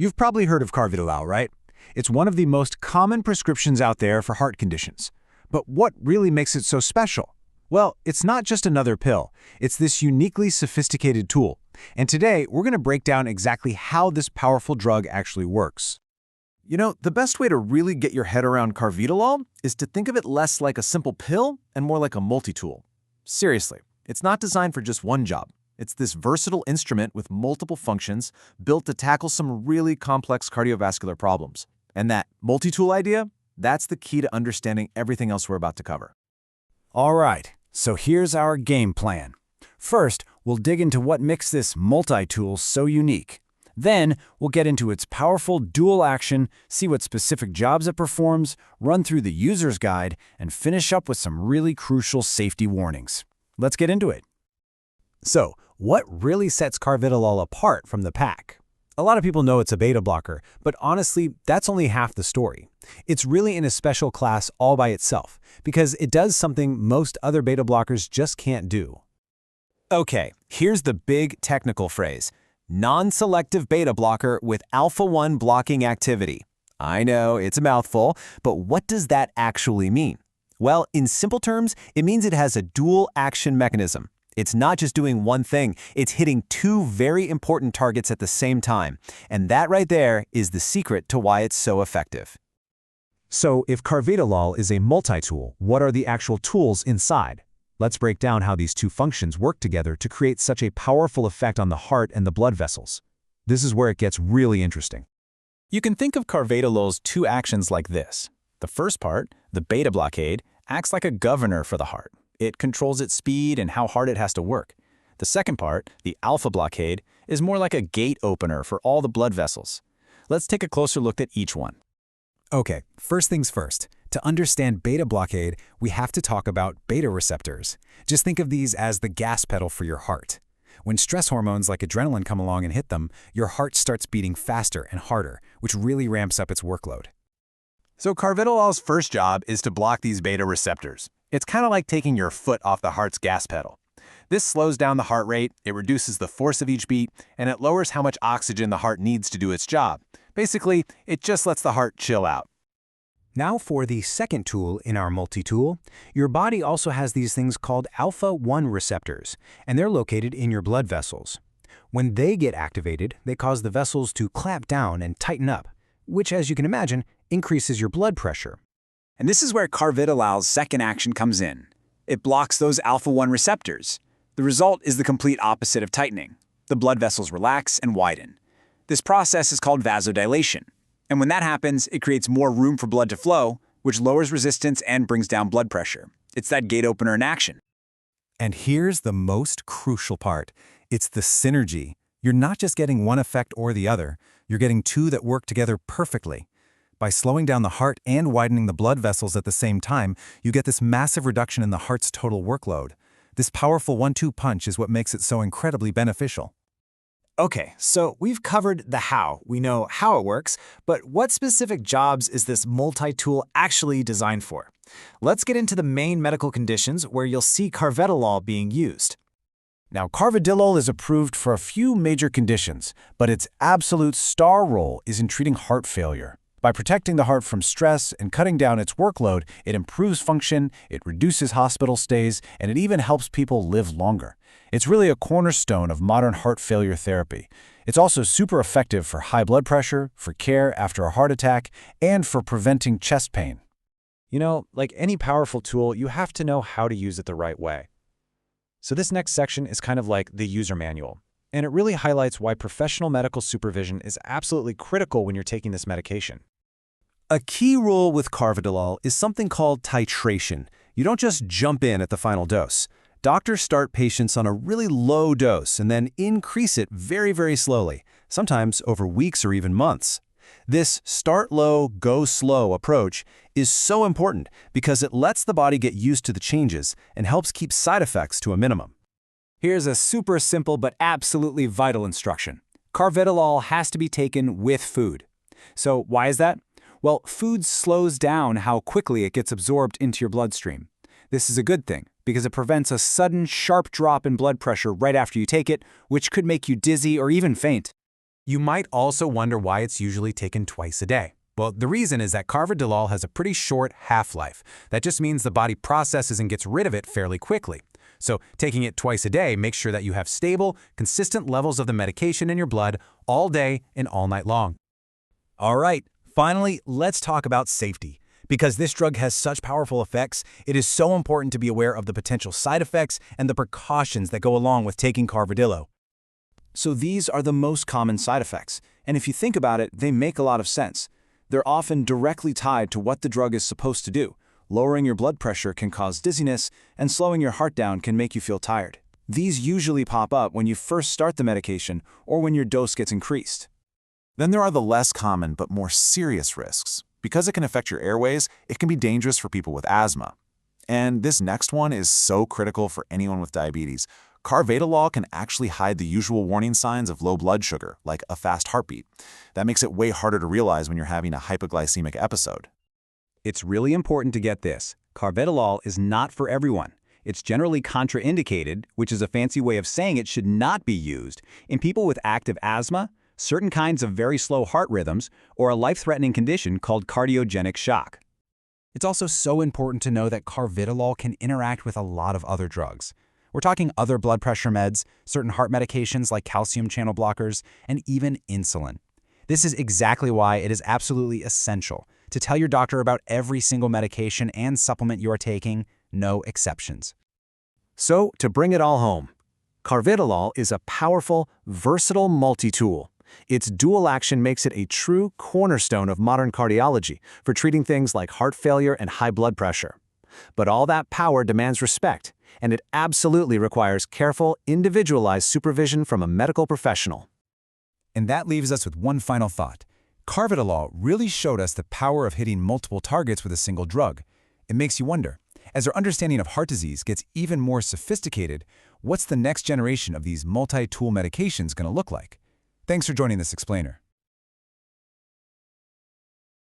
You've probably heard of Carvedilol, right? It's one of the most common prescriptions out there for heart conditions. But what really makes it so special? Well, it's not just another pill. It's this uniquely sophisticated tool. And today, we're going to break down exactly how this powerful drug actually works. You know, the best way to really get your head around Carvedilol is to think of it less like a simple pill and more like a multi-tool. Seriously, it's not designed for just one job. It's this versatile instrument with multiple functions built to tackle some really complex cardiovascular problems. And that multi-tool idea, that's the key to understanding everything else we're about to cover. All right, so here's our game plan. First, we'll dig into what makes this multi-tool so unique. Then, we'll get into its powerful dual action, see what specific jobs it performs, run through the user's guide, and finish up with some really crucial safety warnings. Let's get into it. So, what really sets Carvedilol apart from the pack? A lot of people know it's a beta blocker, but honestly, that's only half the story. It's really in a special class all by itself, because it does something most other beta blockers just can't do. Okay, here's the big technical phrase. Non-selective beta blocker with alpha-1 blocking activity. I know, it's a mouthful, but what does that actually mean? Well, in simple terms, it means it has a dual action mechanism. It's not just doing one thing, it's hitting two very important targets at the same time. And that right there is the secret to why it's so effective. So, if Carvedilol is a multi-tool, what are the actual tools inside? Let's break down how these two functions work together to create such a powerful effect on the heart and the blood vessels. This is where it gets really interesting. You can think of Carvedilol's two actions like this. The first part, the beta blockade, acts like a governor for the heart. It controls its speed and how hard it has to work. The second part, the alpha blockade, is more like a gate opener for all the blood vessels. Let's take a closer look at each one. Okay, first things first. To understand beta blockade, we have to talk about beta receptors. Just think of these as the gas pedal for your heart. When stress hormones like adrenaline come along and hit them, your heart starts beating faster and harder, which really ramps up its workload. So Carvedilol's first job is to block these beta receptors. It's kind of like taking your foot off the heart's gas pedal. This slows down the heart rate, it reduces the force of each beat, and it lowers how much oxygen the heart needs to do its job. Basically, it just lets the heart chill out. Now for the second tool in our multi-tool, your body also has these things called alpha-1 receptors, and they're located in your blood vessels. When they get activated, they cause the vessels to clamp down and tighten up, which, as you can imagine, increases your blood pressure. And this is where Carvedilol's second action comes in. It blocks those alpha-1 receptors. The result is the complete opposite of tightening. The blood vessels relax and widen. This process is called vasodilation. And when that happens, it creates more room for blood to flow, which lowers resistance and brings down blood pressure. It's that gate opener in action. And here's the most crucial part. It's the synergy. You're not just getting one effect or the other. You're getting two that work together perfectly. By slowing down the heart and widening the blood vessels at the same time, you get this massive reduction in the heart's total workload. This powerful 1-2 punch is what makes it so incredibly beneficial. Okay, so we've covered the how. We know how it works, but what specific jobs is this multi-tool actually designed for? Let's get into the main medical conditions where you'll see Carvedilol being used. Now, Carvedilol is approved for a few major conditions, but its absolute star role is in treating heart failure. By protecting the heart from stress and cutting down its workload, it improves function, it reduces hospital stays, and it even helps people live longer. It's really a cornerstone of modern heart failure therapy. It's also super effective for high blood pressure, for care after a heart attack, and for preventing chest pain. You know, like any powerful tool, you have to know how to use it the right way. So this next section is kind of like the user manual, and it really highlights why professional medical supervision is absolutely critical when you're taking this medication. A key rule with Carvedilol is something called titration. You don't just jump in at the final dose. Doctors start patients on a really low dose and then increase it very, very slowly, sometimes over weeks or even months. This start low, go slow approach is so important because it lets the body get used to the changes and helps keep side effects to a minimum. Here's a super simple but absolutely vital instruction. Carvedilol has to be taken with food. So why is that? Well, food slows down how quickly it gets absorbed into your bloodstream. This is a good thing because it prevents a sudden, sharp drop in blood pressure right after you take it, which could make you dizzy or even faint. You might also wonder why it's usually taken twice a day. Well, the reason is that Carvedilol has a pretty short half-life. That just means the body processes and gets rid of it fairly quickly. So taking it twice a day makes sure that you have stable, consistent levels of the medication in your blood all day and all night long. All right, finally, let's talk about safety. Because this drug has such powerful effects, it is so important to be aware of the potential side effects and the precautions that go along with taking Carvedilol. So these are the most common side effects, and if you think about it, they make a lot of sense. They're often directly tied to what the drug is supposed to do. Lowering your blood pressure can cause dizziness, and slowing your heart down can make you feel tired. These usually pop up when you first start the medication or when your dose gets increased. Then there are the less common but more serious risks. Because it can affect your airways, it can be dangerous for people with asthma. And this next one is so critical for anyone with diabetes. Carvedilol can actually hide the usual warning signs of low blood sugar, like a fast heartbeat. That makes it way harder to realize when you're having a hypoglycemic episode. It's really important to get this. Carvedilol is not for everyone. It's generally contraindicated, which is a fancy way of saying it should not be used, in people with active asthma, certain kinds of very slow heart rhythms, or a life-threatening condition called cardiogenic shock. It's also so important to know that Carvedilol can interact with a lot of other drugs. We're talking other blood pressure meds, certain heart medications like calcium channel blockers, and even insulin. This is exactly why it is absolutely essential to tell your doctor about every single medication and supplement you are taking, no exceptions. So, to bring it all home, Carvedilol is a powerful, versatile multi-tool. Its dual action makes it a true cornerstone of modern cardiology for treating things like heart failure and high blood pressure. But all that power demands respect, and it absolutely requires careful, individualized supervision from a medical professional. And that leaves us with one final thought. Carvedilol really showed us the power of hitting multiple targets with a single drug. It makes you wonder, as our understanding of heart disease gets even more sophisticated, what's the next generation of these multi-tool medications going to look like? Thanks for joining this explainer.